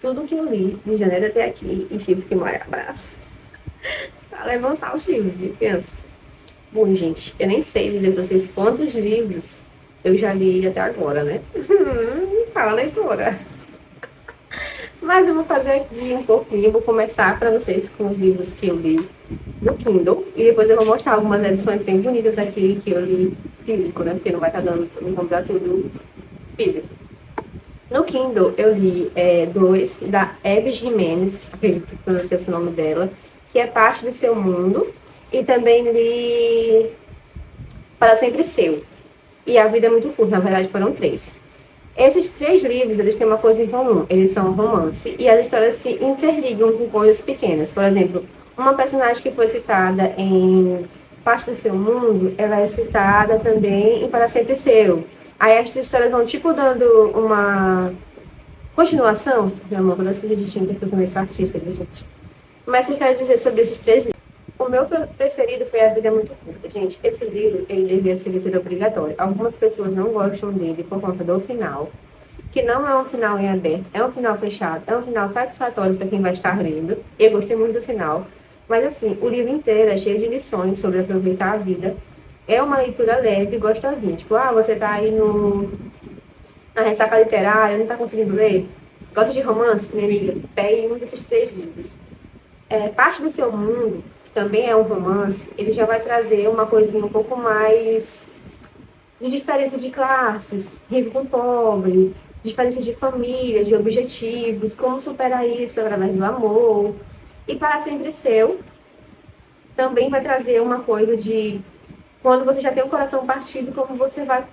tudo que eu li de janeiro até aqui e tive que molhar abraço para levantar os livros de criança. Bom, gente, eu nem sei dizer pra vocês quantos livros eu já li até agora, né? Fala, leitora. Mas eu vou fazer aqui um pouquinho, vou começar para vocês com os livros que eu li no Kindle e depois eu vou mostrar algumas edições bem bonitas aqui que eu li físico, né? Porque não vai estar dando para comprar tudo físico. No Kindle eu li dois da Ebes Jimenez, acredito que pronuncia esse nome dela, que é Parte do Seu Mundo, e também li Para Sempre Seu. E A Vida é Muito Curta, na verdade foram três. Esses três livros, eles têm uma coisa em comum, eles são romance e as histórias se interligam com coisas pequenas. Por exemplo, uma personagem que foi citada em Parte do Seu Mundo, ela é citada também em Para Sempre Seu. Aí as histórias vão tipo dando uma continuação. Meu amor, vou dar esse de tinta que eu também sou artista, viu, gente? Mas eu quero dizer sobre esses três livros. O meu preferido foi A Vida é Muito Curta. Gente, esse livro, ele devia ser leitura obrigatória. Algumas pessoas não gostam dele por conta do final, que não é um final em aberto, é um final fechado, é um final satisfatório para quem vai estar lendo. Eu gostei muito do final. Mas assim, o livro inteiro é cheio de lições sobre aproveitar a vida. É uma leitura leve e gostosinha. Tipo, você tá aí na ressaca literária, não tá conseguindo ler? Gosta de romance? Minha amiga, pegue um desses três livros. Parte do Seu Mundo, que também é um romance, ele já vai trazer uma coisinha um pouco mais de diferença de classes, rico com pobre, diferença de família, de objetivos, como superar isso através do amor. E Para Sempre Seu também vai trazer uma coisa de quando você já tem o coração partido, como você vai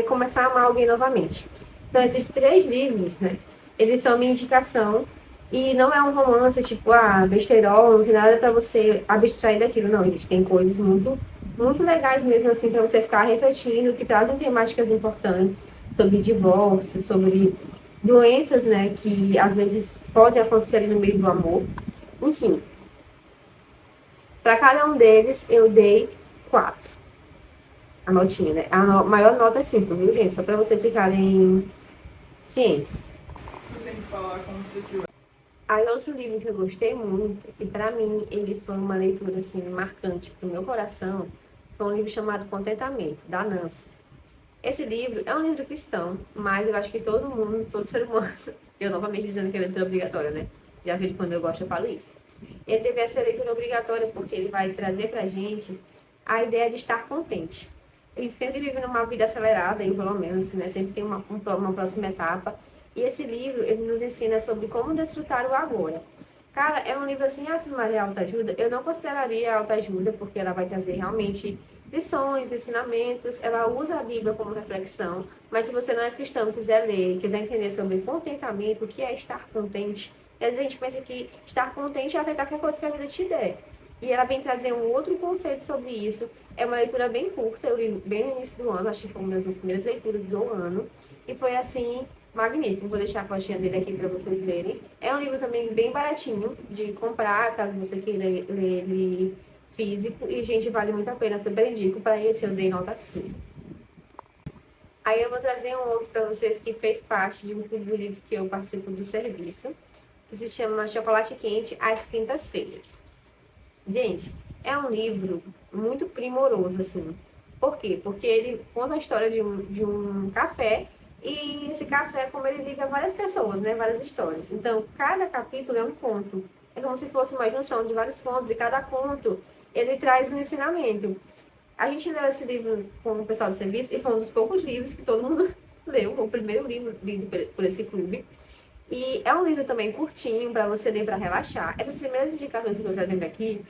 começar a amar alguém novamente. Então, esses três livros, né, eles são minha indicação e não é um romance tipo, besterol, não tem nada para você abstrair daquilo, não. Eles têm coisas muito, muito legais mesmo, assim, para você ficar refletindo, que trazem temáticas importantes sobre divórcio, sobre doenças, né, que às vezes podem acontecer ali no meio do amor. Enfim, para cada um deles eu dei 4 a notinha, né? A maior nota é 5, viu, gente? Só para vocês ficarem cientes. Tem que falar como se tivesse. Aí outro livro que eu gostei muito, que para mim ele foi uma leitura assim marcante pro meu coração, foi um livro chamado Contentamento, da Nancy. Esse livro é um livro cristão, mas eu acho que todo mundo, todo ser humano, eu novamente dizendo que é leitura obrigatória, né? Já viram quando eu gosto eu falo isso. Ele deve ser leitura obrigatória porque ele vai trazer pra gente a ideia de estar contente. A gente sempre vive numa vida acelerada, aí, pelo menos, né? Sempre tem uma próxima etapa. E esse livro, ele nos ensina sobre como desfrutar o agora. Cara, é um livro assim, assim, Maria Autoajuda, eu não consideraria autoajuda, porque ela vai trazer realmente lições, ensinamentos, ela usa a Bíblia como reflexão, mas se você não é cristão, quiser ler, quiser entender sobre contentamento, o que é estar contente, às vezes a gente pensa que estar contente é aceitar qualquer coisa que a vida te der. E ela vem trazer um outro conceito sobre isso. É uma leitura bem curta, eu li bem no início do ano, acho que foi uma das minhas primeiras leituras do ano. E foi assim, magnífico. Vou deixar a fotinha dele aqui para vocês verem. É um livro também bem baratinho de comprar, caso você queira ler ele físico. E, gente, vale muito a pena, super indico. Para esse eu dei nota 5. Aí eu vou trazer um outro para vocês que fez parte de um clube do livro que eu participo do serviço, que se chama Chocolate Quente às Quintas-Feiras. Gente, é um livro muito primoroso, assim. Por quê? Porque ele conta a história de um café e esse café, como ele liga várias pessoas, né? Várias histórias. Então, cada capítulo é um conto. É como se fosse uma junção de vários contos e cada conto ele traz um ensinamento. A gente leu esse livro com o pessoal do serviço e foi um dos poucos livros que todo mundo leu. Foi o primeiro livro lido por esse clube. E é um livro também curtinho para você ler para relaxar. Essas primeiras indicações que eu estou trazendo aqui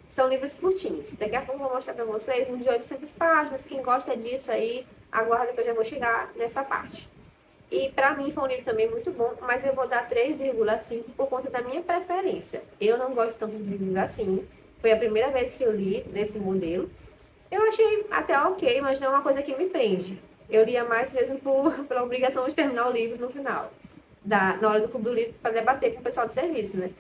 são livros curtinhos. Daqui a pouco eu vou mostrar para vocês uns de 800 páginas. Quem gosta disso aí, aguarda que eu já vou chegar nessa parte. E para mim foi um livro também muito bom, mas eu vou dar 3,5 por conta da minha preferência. Eu não gosto tanto de livros assim. Foi a primeira vez que eu li nesse modelo. Eu achei até ok, mas não é uma coisa que me prende. Eu lia mais mesmo pela obrigação de terminar o livro no final, na hora do clube do livro, para debater com o pessoal de serviço, né?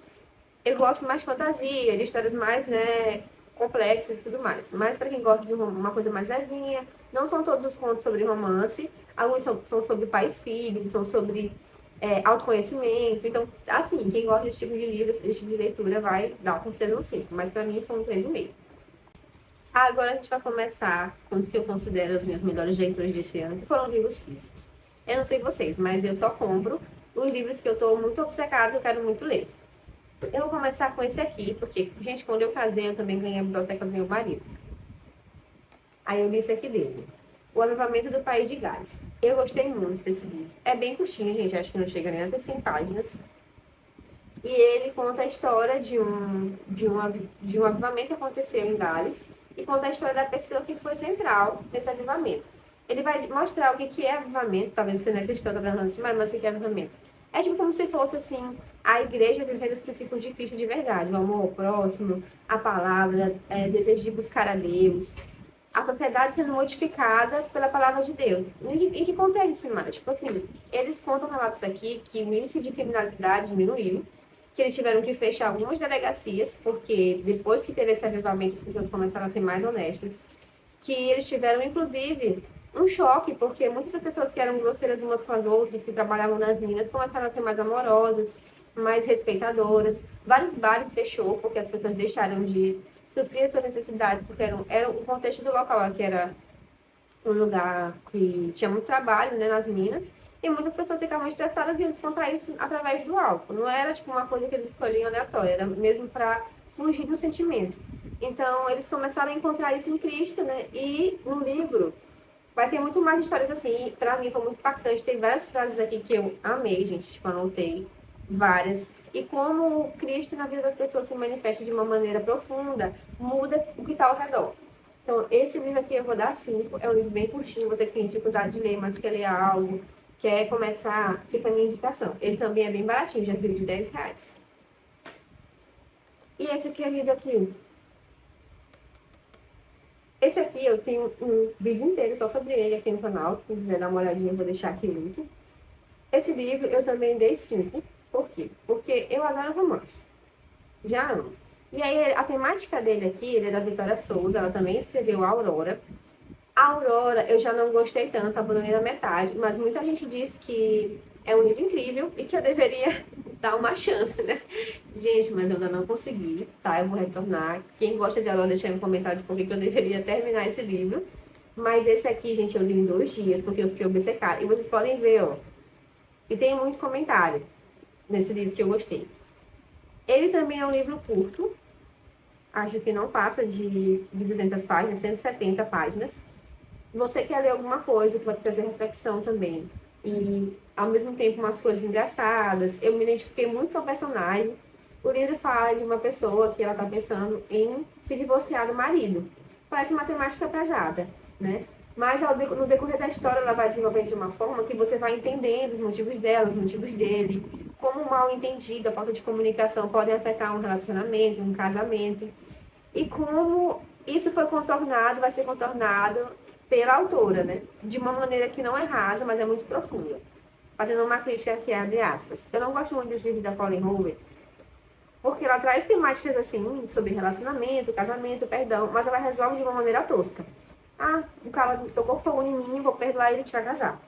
Eu gosto mais de fantasia, de histórias mais, né, complexas e tudo mais. Mas para quem gosta de uma coisa mais levinha, não são todos os contos sobre romance. Alguns são sobre pai e filho, são sobre autoconhecimento. Então, assim, quem gosta desse tipo de livro, desse tipo de leitura, vai dar considerando 5, mas para mim foi um 3,5. Agora a gente vai começar com os que eu considero as minhas melhores leituras desse ano, que foram livros físicos. Eu não sei vocês, mas eu só compro os livros que eu estou muito obcecada e eu quero muito ler. Eu vou começar com esse aqui, porque, gente, quando eu casei, eu também ganhei a biblioteca do meu marido. Aí eu li esse aqui dele. O Avivamento do País de Gales. Eu gostei muito desse livro. É bem curtinho, gente, acho que não chega nem até 100 páginas. E ele conta a história de um avivamento que aconteceu em Gales e conta a história da pessoa que foi central nesse avivamento. Ele vai mostrar o que é avivamento, talvez você não é cristão, tá falando assim, mas o que é avivamento? É tipo como se fosse, assim, a igreja vivendo os princípios de Cristo de verdade, o amor ao próximo, a palavra, desejo de buscar a Deus, a sociedade sendo modificada pela palavra de Deus. E que conta isso, mano? Tipo assim, eles contam relatos aqui que o índice de criminalidade diminuiu, que eles tiveram que fechar algumas delegacias, porque depois que teve esse avivamento, as pessoas começaram a ser mais honestas, que eles tiveram, inclusive, um choque, porque muitas das pessoas que eram grosseiras umas com as outras, que trabalhavam nas minas, começaram a ser mais amorosas, mais respeitadoras. Vários bares fechou, porque as pessoas deixaram de suprir as suas necessidades, porque era o contexto do local, que era um lugar que tinha muito trabalho, né, nas minas, e muitas pessoas ficavam estressadas e iam descontar isso através do álcool. Não era tipo uma coisa que eles escolhiam aleatória, era mesmo para fugir do sentimento. Então, eles começaram a encontrar isso em Cristo, né? E no livro vai ter muito mais histórias assim. Para mim foi muito impactante. Tem várias frases aqui que eu amei, gente. Tipo, anotei várias. E como Cristo na vida das pessoas se manifesta de uma maneira profunda, muda o que está ao redor. Então, esse livro aqui eu vou dar 5. É um livro bem curtinho. Você que tem dificuldade de ler, mas quer ler algo, quer começar, fica a minha indicação. Ele também é bem baratinho, já viu de R$ 10. E esse querido aqui. Esse aqui eu tenho um vídeo inteiro só sobre ele aqui no canal. Quem quiser dar uma olhadinha, eu vou deixar aqui o link. Esse livro eu também dei 5. Por quê? Porque eu adoro romance. Já amo. E aí, a temática dele aqui, ele é da Vitória Souza, ela também escreveu a Aurora. A Aurora eu já não gostei tanto, abandonei na metade, mas muita gente diz que é um livro incrível e que eu deveria dar uma chance, né? Gente, mas eu ainda não consegui, tá? Eu vou retornar. Quem gosta de Aurora, deixa aí um comentário de por que eu deveria terminar esse livro. Mas esse aqui, gente, eu li em 2 dias, porque eu fiquei obcecada. E vocês podem ver, ó. E tem muito comentário nesse livro que eu gostei. Ele também é um livro curto. Acho que não passa de 200 páginas, 170 páginas. Você quer ler alguma coisa que vai trazer reflexão também. E, ao mesmo tempo, umas coisas engraçadas. Eu me identifiquei muito com a personagem. O livro fala de uma pessoa que ela tá pensando em se divorciar do marido. Parece uma temática pesada, né? Mas no decorrer da história ela vai desenvolvendo de uma forma que você vai entendendo os motivos dela, os motivos dele, como o mal entendido, a falta de comunicação podem afetar um relacionamento, um casamento. E como isso foi contornado, vai ser contornado pela autora, né? De uma maneira que não é rasa, mas é muito profunda. Fazendo uma crítica que abre aspas. Eu não gosto muito dos livros da Colleen Hoover, porque ela traz temáticas assim, sobre relacionamento, casamento, perdão, mas ela resolve de uma maneira tosca. Ah, o cara tocou fogo em mim, vou perdoar ele e a gente vai casar.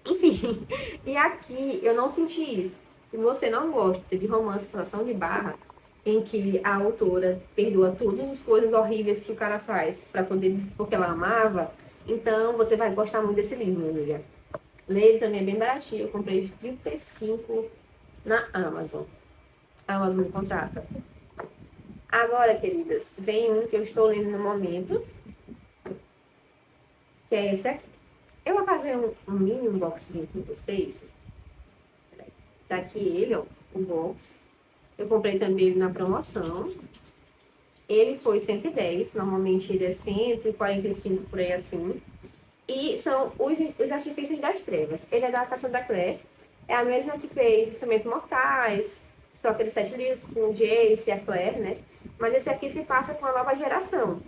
Enfim, e aqui eu não senti isso. Se você não gosta de romance, forçação de barra, em que a autora perdoa todas as coisas horríveis que o cara faz para poder, porque ela amava, então você vai gostar muito desse livro, minha amiga. Lê, ele também é bem baratinho, eu comprei de 35 na Amazon. A Amazon me contrata. Agora, queridas, vem um que eu estou lendo no momento, que é esse aqui. Eu vou fazer um mini unboxing com vocês. Tá aqui ele, ó, o box. Eu comprei também ele na promoção. Ele foi 110, normalmente ele é 145 por aí assim. E são os Artifícios das Trevas. Ele é da Cassandra Clare. É a mesma que fez Instrumentos Mortais, só aqueles 7 livros com o Jace e a Claire, né? Mas esse aqui se passa com a nova geração,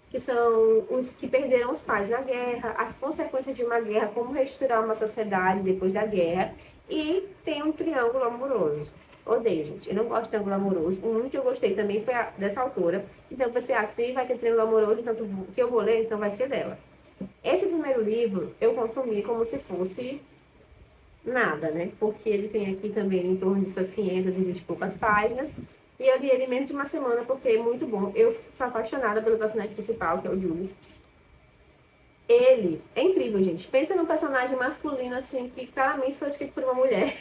que são os que perderam os pais na guerra, as consequências de uma guerra, como reestruturar uma sociedade depois da guerra, e tem um triângulo amoroso. Odeio, gente. Eu não gosto de triângulo amoroso. O único que eu gostei também foi dessa autora. Então, eu pensei assim, vai ter triângulo amoroso, então o que eu vou ler, então vai ser dela. Esse primeiro livro, eu consumi como se fosse nada, né? Porque ele tem aqui também em torno de suas 520 e poucas páginas. E eu li ele em menos de uma semana porque é muito bom. Eu sou apaixonada pelo personagem principal, que é o Julius. Ele é incrível, gente. Pensa num personagem masculino, assim, que claramente foi escrito por uma mulher.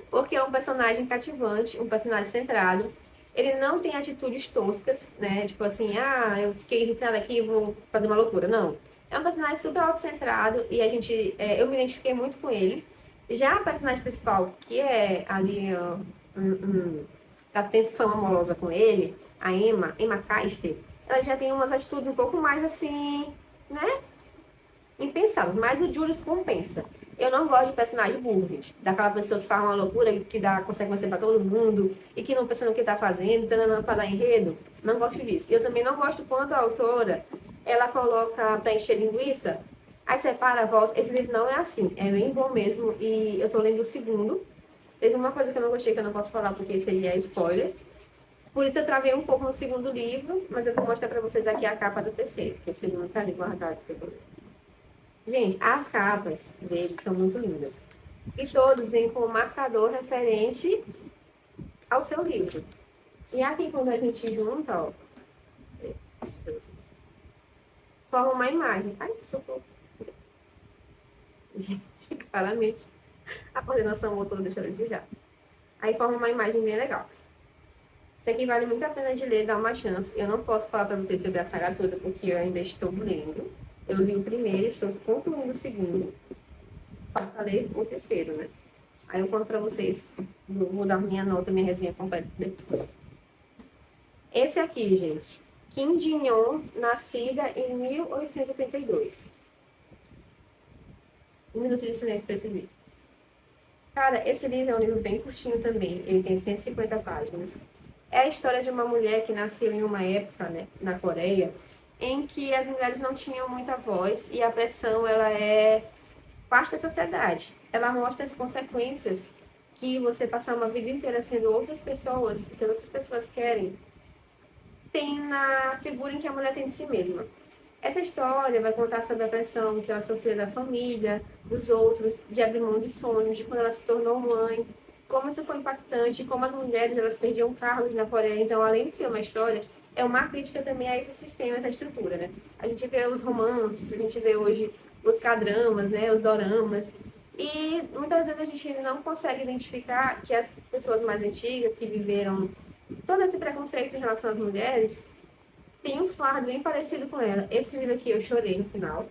Porque é um personagem cativante, um personagem centrado. Ele não tem atitudes toscas, né? Tipo assim, ah, eu fiquei irritada aqui, vou fazer uma loucura. Não. É um personagem super autocentrado e eu me identifiquei muito com ele. Já a personagem principal, que é ali, ó, a tensão amorosa com ele, a Emma Caster, ela já tem umas atitudes um pouco mais assim, né? Impensadas, mas o Julius compensa. Eu não gosto de personagem burro, gente. Daquela pessoa que faz uma loucura e que dá consequência pra todo mundo e que não pensa no que tá fazendo, tananã, pra dar enredo. Não gosto disso. Eu também não gosto quando a autora, ela coloca pra encher linguiça, aí separa, volta. Esse livro não é assim. É bem bom mesmo e eu tô lendo o segundo. Teve uma coisa que eu não gostei que eu não posso falar porque seria spoiler. Por isso eu travei um pouco no segundo livro, mas eu vou mostrar pra vocês aqui a capa do terceiro, que o segundo tá ali guardado. Gente, as capas deles são muito lindas. E todos vêm com um marcador referente ao seu livro. E aqui, quando a gente junta, ó, forma uma imagem. Ai, socorro. Gente, claramente, a coordenação motora deixa eu desejar. Aí forma uma imagem bem legal. Isso aqui vale muito a pena de ler, dá uma chance. Eu não posso falar para vocês sobre a saga toda, porque eu ainda estou lendo. Eu li o primeiro, estou concluindo o segundo. Falta ler o terceiro, né? Aí eu conto pra vocês. Vou dar minha nota, minha resenha completa depois. Esse aqui, gente. Kim Jin-young, nascida em 1882. Um minuto de silêncio pra esse livro. Cara, esse livro é um livro bem curtinho também. Ele tem 150 páginas. É a história de uma mulher que nasceu em uma época, né, na Coreia, em que as mulheres não tinham muita voz e a pressão, ela é parte da sociedade. Ela mostra as consequências que você passar uma vida inteira sendo outras pessoas, que outras pessoas querem, tem na figura em que a mulher tem de si mesma. Essa história vai contar sobre a pressão que ela sofreu da família, dos outros, de abrir mão de sonhos, de quando ela se tornou mãe, como isso foi impactante, como as mulheres elas perdiam cargos na Coreia. Então, além de ser uma história, é uma crítica também a esse sistema, essa estrutura, né? A gente vê os romances, a gente vê hoje os cadramas, né, os doramas, e muitas vezes a gente não consegue identificar que as pessoas mais antigas que viveram todo esse preconceito em relação às mulheres têm um fardo bem parecido com ela. Esse livro aqui eu chorei no final.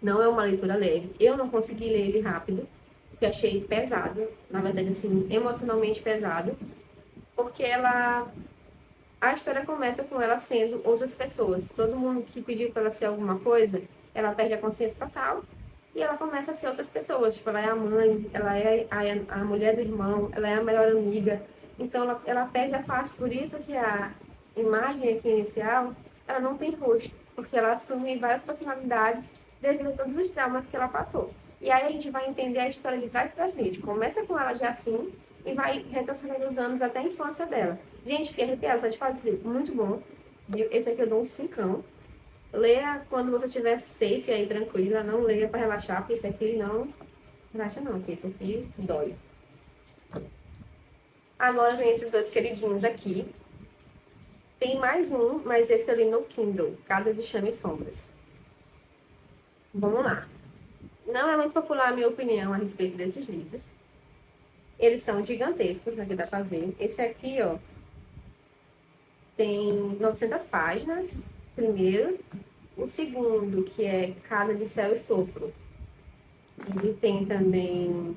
Não é uma leitura leve. Eu não consegui ler ele rápido, porque achei pesado, na verdade, assim, emocionalmente pesado, porque a história começa com ela sendo outras pessoas. Todo mundo que pediu para ela ser alguma coisa, ela perde a consciência total e ela começa a ser outras pessoas. Tipo, ela é a mãe, ela é a mulher do irmão, ela é a melhor amiga. Então, ela perde a face. Por isso que a imagem aqui inicial, ela não tem rosto, porque ela assume várias personalidades devido a todos os traumas que ela passou. E aí a gente vai entender a história de trás para frente. Começa com ela já assim e vai retrocedendo os anos até a infância dela. Gente, fiquei arrepiada só de falar desse livro. Muito bom. Esse aqui eu dou um 5. Leia quando você estiver safe aí, tranquila. Não leia para relaxar, porque esse aqui não relaxa não, porque esse aqui dói. Agora vem esses dois queridinhos aqui. Tem mais um, mas esse eu li no Kindle, Casa de Chama e Sombras. Vamos lá. Não é muito popular a minha opinião a respeito desses livros. Eles são gigantescos, aqui dá pra ver. Esse aqui, ó, tem 900 páginas, primeiro. O segundo, que é Casa de Céu e Sopro, ele tem também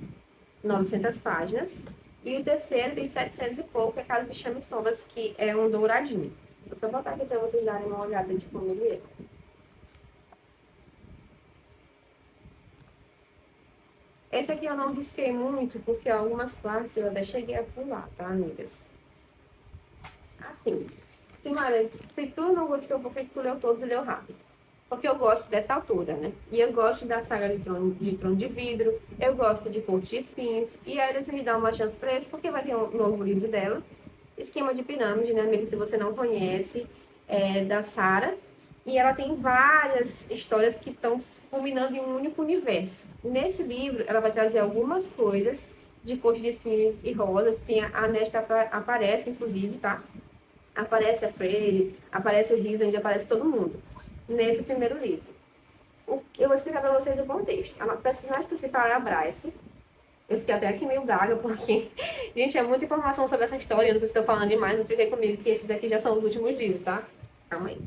900 páginas. E o terceiro tem 700 e pouco, que é Casa de Chama e Sombras, que é um douradinho. Vou só botar aqui pra vocês darem uma olhada de como ele é. Esse aqui eu não risquei muito, porque algumas partes eu até cheguei a pular, tá, amigas? Assim, se tu não gostou, por que tu leu todos e leu rápido? Porque eu gosto dessa altura, né? E eu gosto da saga Trono de Vidro, eu gosto de Corte de Espinhos, e aí eu decidi dar uma chance pra esse, porque vai ter um novo livro dela, Esquema de Pirâmide, né, amigo? Se você não conhece, é da Sarah. E ela tem várias histórias que estão culminando em um único universo. Nesse livro, ela vai trazer algumas coisas de Corte de Espinhos e Rosas. Tem a Nesta aparece, inclusive, tá? Aparece a Freire, aparece o Risand, aparece todo mundo nesse primeiro livro. Eu vou explicar para vocês o contexto. A personagem principal é a Bryce. Eu fiquei até aqui meio gaga, porque, gente, é muita informação sobre essa história. Eu não sei se estou falando demais, não fiquem comigo, que esses aqui já são os últimos livros, tá? Calma aí.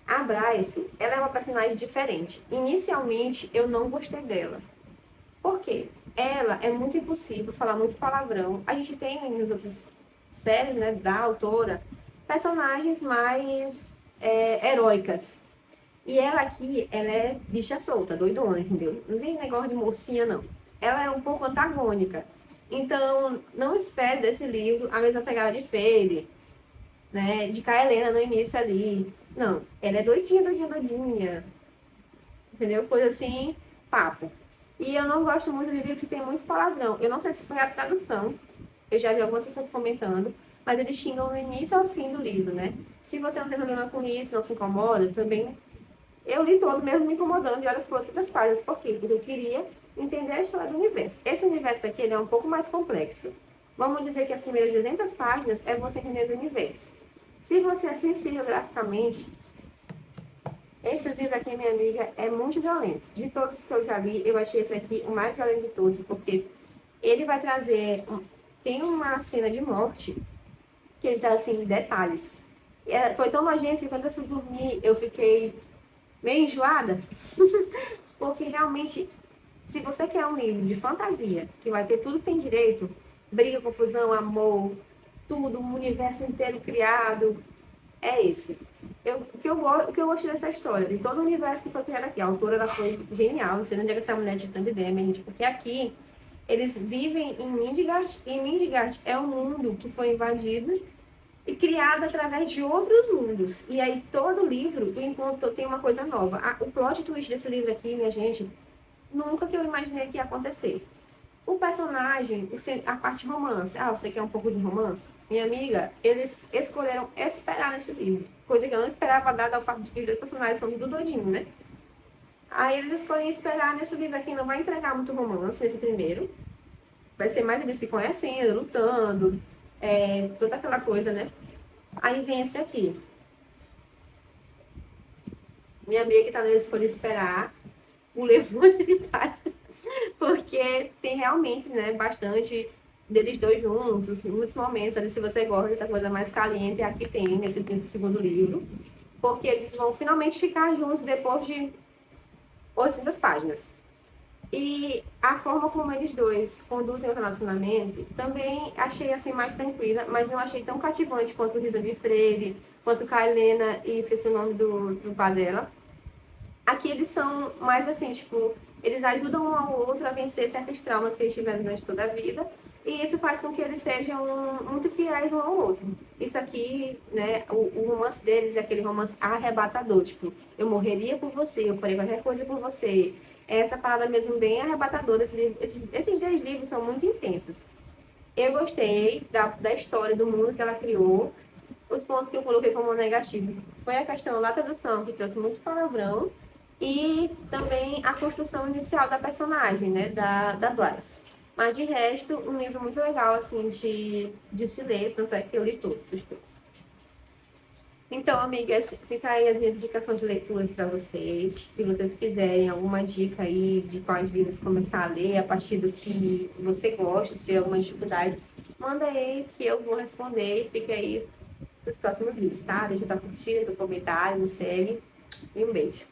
A Bryce, ela é uma personagem diferente. Inicialmente, eu não gostei dela. Por quê? Ela é muito impossível, falar muito palavrão. A gente tem nas outras séries, né, da autora, personagens mais heróicas. E ela aqui, ela é bicha solta, doidona, entendeu? Não tem negócio de mocinha, não. Ela é um pouco antagônica. Então, não espere desse livro a mesma pegada de Fade, né? De Kaelena no início ali. Não, ela é doidinha, doidinha, doidinha. Entendeu? Coisa assim, papo. E eu não gosto muito de livros que tem muito palavrão. Eu não sei se foi a tradução. Eu já vi algumas pessoas comentando. Mas eles xingam no início ao fim do livro, né? Se você não tem problema com isso, não se incomoda, também eu li todo mesmo me incomodando e olha que fosse das páginas. Por quê? Porque eu queria entender a história do universo. Esse universo aqui ele é um pouco mais complexo. Vamos dizer que as primeiras 200 páginas é você entender o universo. Se você é sensível graficamente, esse livro aqui, minha amiga, é muito violento. De todos que eu já li, eu achei esse aqui o mais violento de todos, porque ele vai trazer... Tem uma cena de morte que ele traz, assim, detalhes. Foi tão nojento que quando eu fui dormir, eu fiquei meio enjoada, porque realmente, se você quer um livro de fantasia, que vai ter tudo que tem direito, briga, confusão, amor, tudo, um universo inteiro criado, é esse. O que eu gostei dessa história, de todo o universo que foi criado aqui. A autora ela foi genial, não sei onde é que essa mulher tinha tanta ideia, gente, porque aqui eles vivem em Midgard, e Midgard é um mundo que foi invadido e criado através de outros mundos. E aí, todo livro, tu encontra, tem uma coisa nova. O plot twist desse livro aqui, minha gente, nunca que eu imaginei que ia acontecer. O personagem, a parte romance. Ah, você quer um pouco de romance? Minha amiga, eles escolheram esperar nesse livro. Coisa que eu não esperava, dada ao fato de que os dois personagens são tudo doidinho, né? Aí eles escolhem esperar nesse livro aqui. Não vai entregar muito romance nesse primeiro. Vai ser mais eles se conhecendo, lutando, toda aquela coisa, né? Aí vem esse aqui. Minha amiga que tá na escolha esperar o ler um monte de páginas, porque tem realmente, né, bastante deles dois juntos, em muitos momentos, ali, se você gosta dessa coisa mais caliente, aqui tem, nesse segundo livro, porque eles vão finalmente ficar juntos depois de 800 páginas. E a forma como eles dois conduzem o relacionamento, também achei assim mais tranquila, mas não achei tão cativante quanto o Risa de Freire, quanto a Helena, e esqueci o nome do pai dela. Aqui eles são mais assim, tipo, eles ajudam um ao outro a vencer certos traumas que eles tiveram durante toda a vida, e isso faz com que eles sejam muito fiéis um ao outro. Isso aqui, né, o romance deles é aquele romance arrebatador, tipo, eu morreria por você, eu faria qualquer coisa por você. É essa parada mesmo bem arrebatadora. Esses 10 livros são muito intensos. Eu gostei da história, do mundo que ela criou. Os pontos que eu coloquei como negativos foi a questão da tradução, que trouxe muito palavrão, e também a construção inicial da personagem, né, da Blythe. Mas de resto, um livro muito legal, assim, de se ler, tanto é que eu li todos os dois. Então, amigas, fica aí as minhas indicações de leituras para vocês. Se vocês quiserem alguma dica aí de quais livros começar a ler, a partir do que você gosta, se tiver alguma dificuldade, manda aí que eu vou responder. Fica aí os próximos vídeos, tá? Deixa eu estar curtindo, comentário, me segue. E um beijo.